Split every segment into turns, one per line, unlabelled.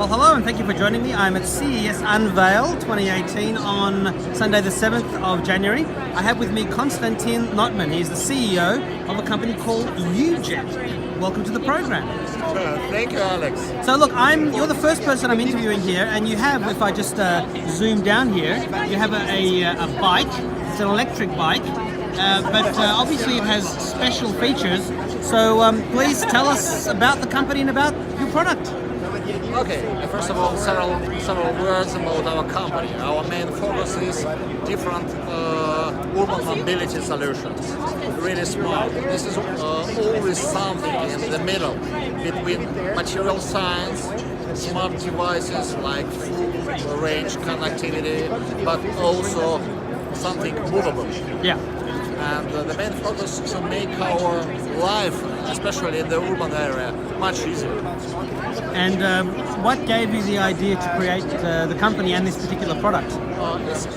Well, hello and thank you for joining me. I'm at CES Unveiled 2018 on Sunday the 7th of January. I have with me Konstantin Notman. He's the CEO of a company called UJET. Welcome to the program.
Thank you, Alex.
So look, you're the first person I'm interviewing here, and you have, if I just zoom down here, you have a bike. It's an electric bike, but obviously it has special features. So please tell us about the company and about your product.
Okay, first of all, several words about our company. Our main focus is different urban mobility solutions. Really smart. This is always something in the middle between material science, smart devices like full range connectivity, but also something movable.
Yeah.
And the main focus is to make our life, especially in the urban area, much easier.
And what gave you the idea to create the company and this particular product?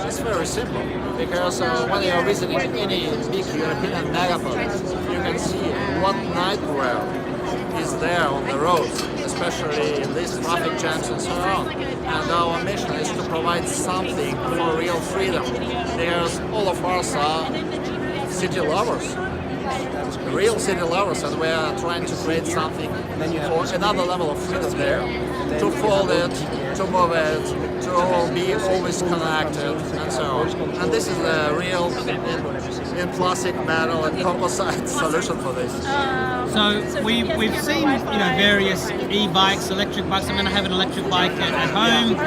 It's very simple, because when you are visiting any big European megapolis, you can see what nightwear is there on the roads, especially in these traffic jams and so on. And our mission is to provide something for real freedom, because all of us are city lovers, real city lovers, and we are trying to create something for another level of freedom there, to fold it, to move it, to be always connected, and so on. And this is a real in plastic, metal, and composite solution for this.
So we've seen various e-bikes, electric bikes. I mean, I have an electric bike at home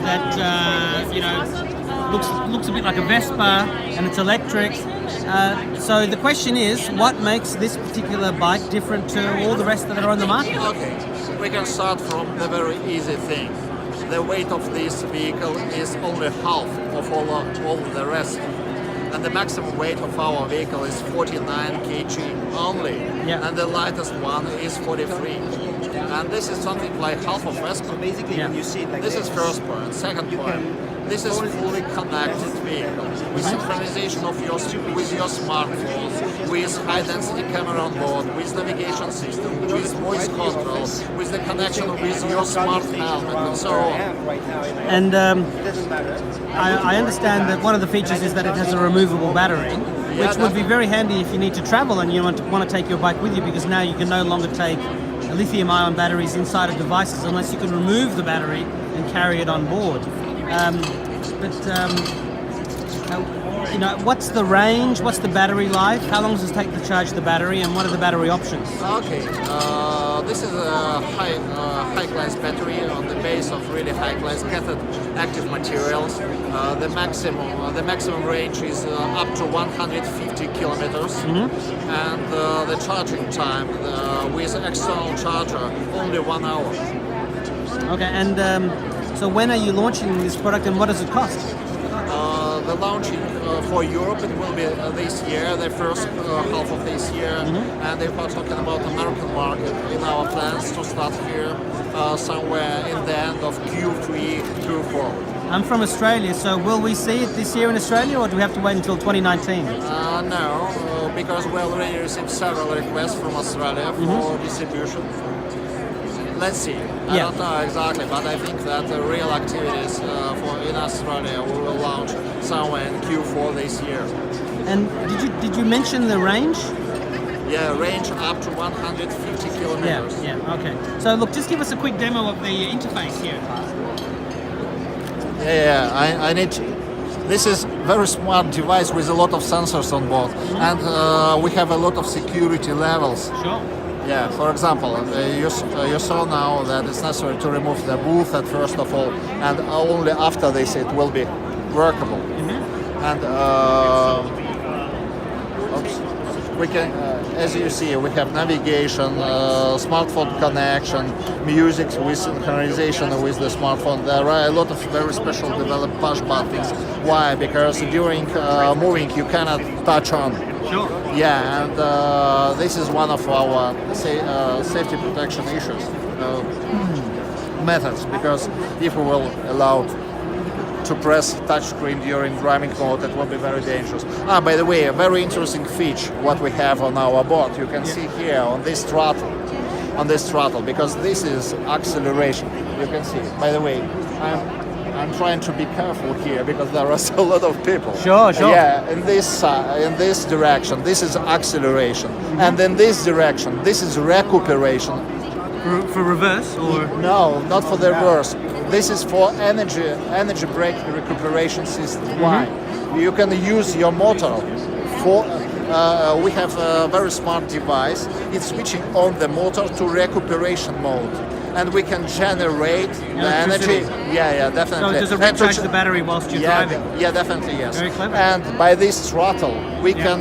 that looks a bit like a Vespa, and it's electric. So the question is, what makes this particular bike different to all the rest that are on the market?
Okay, we can start from the very easy thing. The weight of this vehicle is only half of all the rest. And the maximum weight of our vehicle is 49 kg only.
Yeah.
And the lightest one is 43. And this is something like half of Vespa.
Basically, when you see it like
This is first point. Second point, this is fully connected vehicle with synchronization with your smartphone, with high-density camera on board, with navigation system, with voice control, with the connection with your smart helmet, and so on.
And I understand that one of the features is that it has a removable battery, which would be very handy if you need to travel and you want to take your bike with you, because now you can no longer take lithium-ion batteries inside of devices unless you can remove the battery and carry it on board. What's the range? What's the battery life? How long does it take to charge the battery, and what are the battery options?
Okay, this is a high-class battery on the base of really high-class cathode active materials. The maximum range is up to 150 kilometers, and the charging time with external charger only 1 hour.
Okay, and so when are you launching this product, and what does it cost?
The launching for Europe, it will be this year, the first half of this year, and if we're talking about the American market, in our plans to start here somewhere in the end of Q3, Q4.
I'm from Australia, so will we see it this year in Australia, or do we have to wait until 2019?
No, because we already received several requests from Australia for distribution. Let's see. I don't know exactly, but I think that the real activities in Australia we will launch somewhere in Q4 this year.
And did you mention the range?
Yeah, range up to 150 kilometers.
Yeah, okay. So look, just give us a quick demo of the interface here.
Yeah, I need to. This is very smart device with a lot of sensors on board, and we have a lot of security levels.
Sure.
Yeah, for example, you saw now that it's necessary to remove the booth at first of all, and only after this it will be workable. And we can, as you see, we have navigation, smartphone connection, music with synchronization with the smartphone. There are a lot of very special developed push buttons. Why? Because during moving you cannot touch on.
Sure.
Yeah, and this is one of our safety protection issues, methods, because if we will allow to press touchscreen during driving mode, it will be very dangerous. By the way, a very interesting feature what we have on our board, you can see here on this throttle, because this is acceleration. You can see. By the way, I'm trying to be careful here because there are a lot of people.
Sure.
Yeah, in this direction, this is acceleration, and in this direction, this is recuperation.
For reverse or?
No, not for the reverse. This is for energy brake recuperation system. Why? You can use your motor for. We have a very smart device. It's switching on the motor to recuperation mode, and we can generate the energy. Yeah, definitely.
So does it recharge the battery whilst you're driving?
Yeah, definitely, yes.
Very clever.
And by this throttle, we can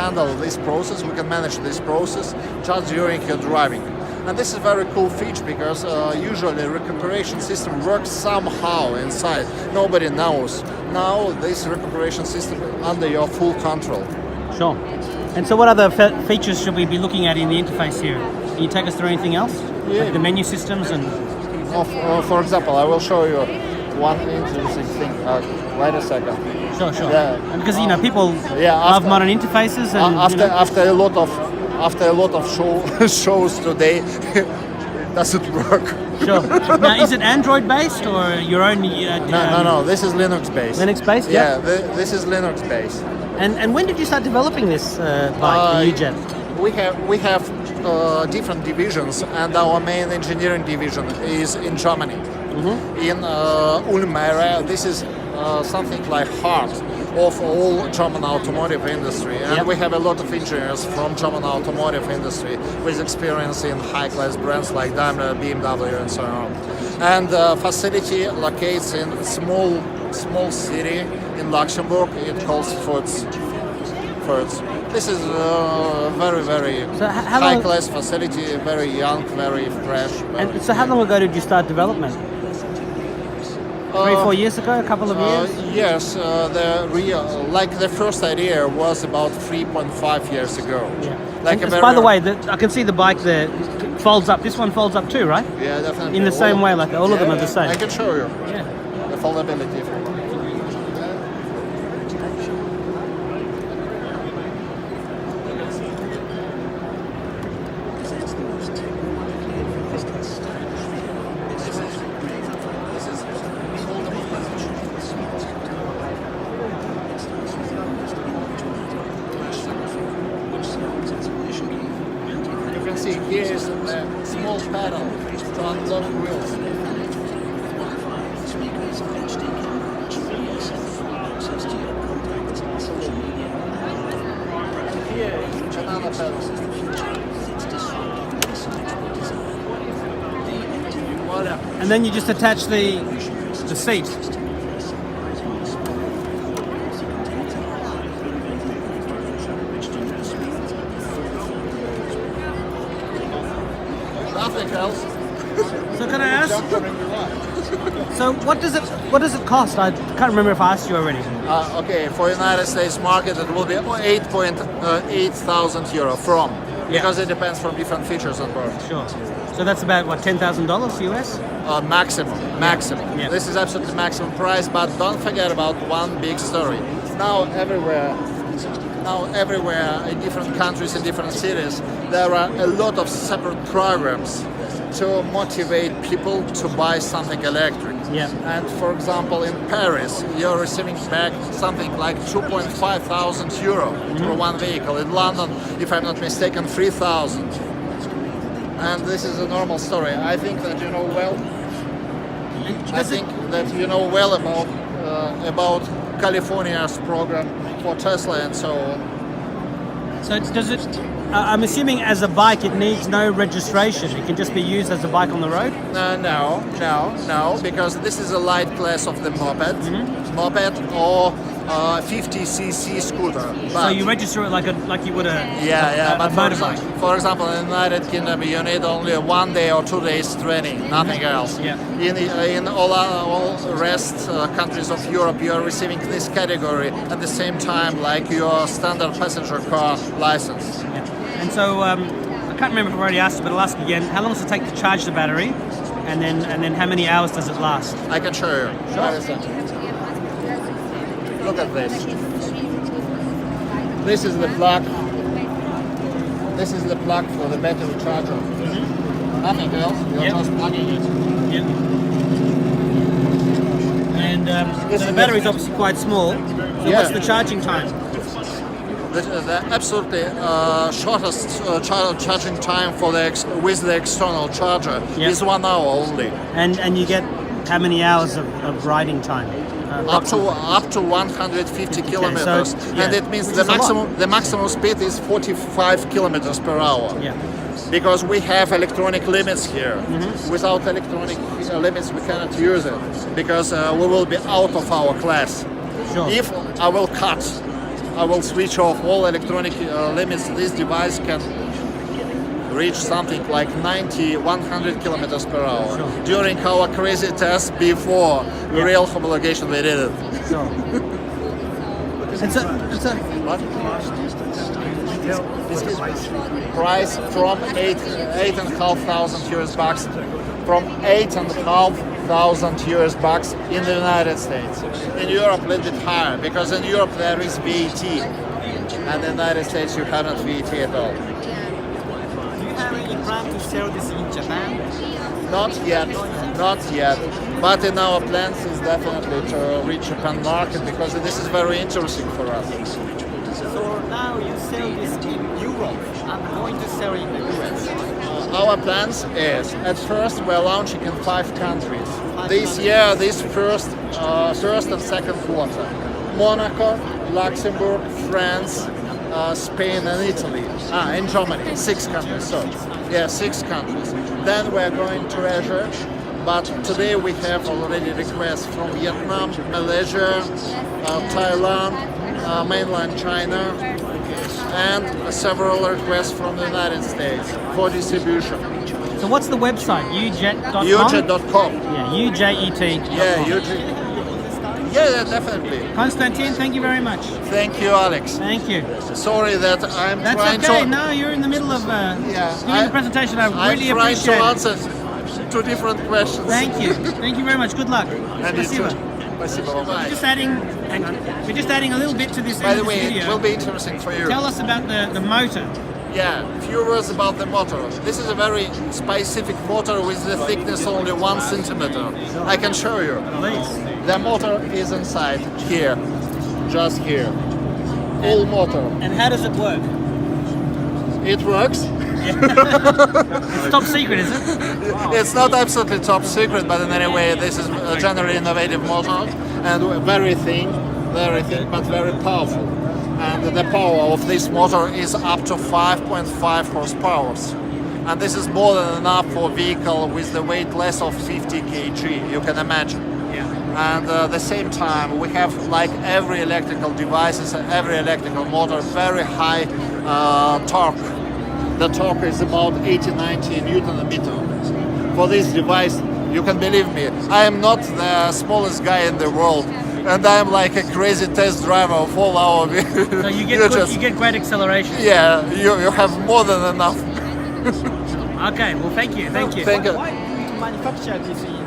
handle this process. We can manage this process just during your driving. And this is a very cool feature because usually recuperation system works somehow inside. Nobody knows. Now this recuperation system under your full control.
Sure. And so what other features should we be looking at in the interface here? Can you take us through anything else?
Yeah.
Like the menu systems and...
For example, I will show you one interesting thing. Wait a second.
Sure.
Yeah.
And because, people
Yeah,
love modern interfaces and...
After a lot of shows today, it doesn't work.
Sure. Now, is it Android based or your own?
No. This is Linux based.
Linux based.
Yeah, this is Linux based.
And when did you start developing this bike, the UJET?
We have different divisions, and our main engineering division is in Germany. In Ulm area. This is something like heart of all German automotive industry, and we have a lot of engineers from German automotive industry with experience in high-class brands like Daimler, BMW, and so on. And facility locates in small city in Luxembourg. It calls Fürth. This is a very high-class facility, very young, very fresh.
And so how long ago did you start development? 3-4 years ago, a couple of years?
Yes, the first idea was about 3.5 years ago.
Yeah.
Like
by the way, I can see the bike there folds up. This one folds up too, right?
Yeah, definitely.
In the same way, like all of them are the same.
I can show you.
Yeah.
The foldability. If you want. See, here is a small pedal to unlock wheels. Here is another pedal.
And then you just attach the seat.
Nothing else.
So can I ask? So what does it cost? I can't remember if I asked you already.
Okay, for United States market it will be 8.8 thousand euro because it depends from different features on board.
Sure. So that's about what, $10,000 US?
Maximum.
Yeah.
This is absolutely maximum price, but don't forget about one big story. Now everywhere in different countries, in different cities, there are a lot of separate programs to motivate people to buy something electric.
Yeah.
And for example, in Paris, you're receiving back something like 2.5 thousand euro for one vehicle. In London, if I'm not mistaken, 3,000. And this is a normal story. I think that you know well. About California's program for Tesla and so on.
So does it? I'm assuming as a bike it needs no registration. It can just be used as a bike on the road.
No, because this is a light class of the moped or 50cc scooter. But
So you register it like you would a motorbike.
For example, in the United Kingdom, you need only 1 day or 2 days training, nothing else.
Yeah.
In all rest countries of Europe, you are receiving this category at the same time like your standard passenger car license.
Yeah. And so I can't remember if I already asked you, but I'll ask again. How long does it take to charge the battery, and then how many hours does it last?
I can show you. Look at this. This is the plug. This is the plug for the battery charger. Nothing else. You're
Yep.
just plugging it.
Yep. And so the battery is obviously quite small. So
Yeah.
what's the charging time?
The absolutely shortest charging time for with the external charger
Yep.
is 1 hour only.
And you get how many hours of riding time?
Up to 150 kilometers,
so, yeah,
and it means
which
the
is a lot.
maximum speed is 45 kilometers per hour.
Yeah.
Because we have electronic limits here.
Mm-hmm.
Without electronic limits, we cannot use it because we will be out of our class.
Sure.
If I will switch off all electronic limits. This device can reach something like 90, 100 kilometers per hour.
Sure.
During our crazy test before
Yeah.
real homologation, we did it.
Sure. It's a
What? Price from $8,500 from $8,500 in the United States. In Europe, a little bit higher because in Europe there is VAT, and in the United States you haven't VAT at all.
Do you have any plan to sell this in Japan?
Not yet, not yet. But in our plans is definitely to reach Japan market because this is very interesting for us.
So now you sell this in Europe. I'm going to sell in the US.
Our plans is at first we're launching in 5 countries. This year, this first and second quarter: Monaco, Luxembourg, France, Spain, and Italy. And Germany, 6 countries. So, yeah, 6 countries. Then we're going to Asia. But today we have already requests from Vietnam, Malaysia, Thailand, mainland China, and several requests from the United States for distribution.
So what's the website? UJET.com?
UJET.com.
Yeah, UJET.
Yeah, UJET. Yeah, definitely.
Konstantin, thank you very much.
Thank you, Alex.
Thank you.
Sorry that I'm
That's
trying
okay.
to.
No, you're in the middle of giving the presentation. I
I'm
really
trying to
appreciate it.
answer 2 different questions.
Thank you. Thank you very much. Good luck.
And you
Спасибо.
too. Спасибо. Bye-bye.
We're just adding a little bit to this
By
end
the
of
way,
this
it
video.
will be interesting for you.
Tell us about the motor.
Yeah, a few words about the motor. This is a very specific motor with the thickness only 1 centimeter. I can show you.
Please.
The motor is inside here, just here. All motor.
And how does it work?
It works.
It's top secret, is it?
It's not absolutely top secret, but in any way, this is a generally innovative motor and very thin, but very powerful. And the power of this motor is up to 5.5 horsepower. And this is more than enough for a vehicle with the weight less of 50 kg, you can imagine.
Yeah.
And at the same time, we have, like every electrical devices, every electrical motor, very high torque. The torque is about 80-90 Newton a meter. For this device, you can believe me, I am not the smallest guy in the world, and I am like a crazy test driver of all our vehicles.
So you get great acceleration.
Yeah, you have more than enough.
Okay, well thank you.
Thank you.
Why do you manufacture this in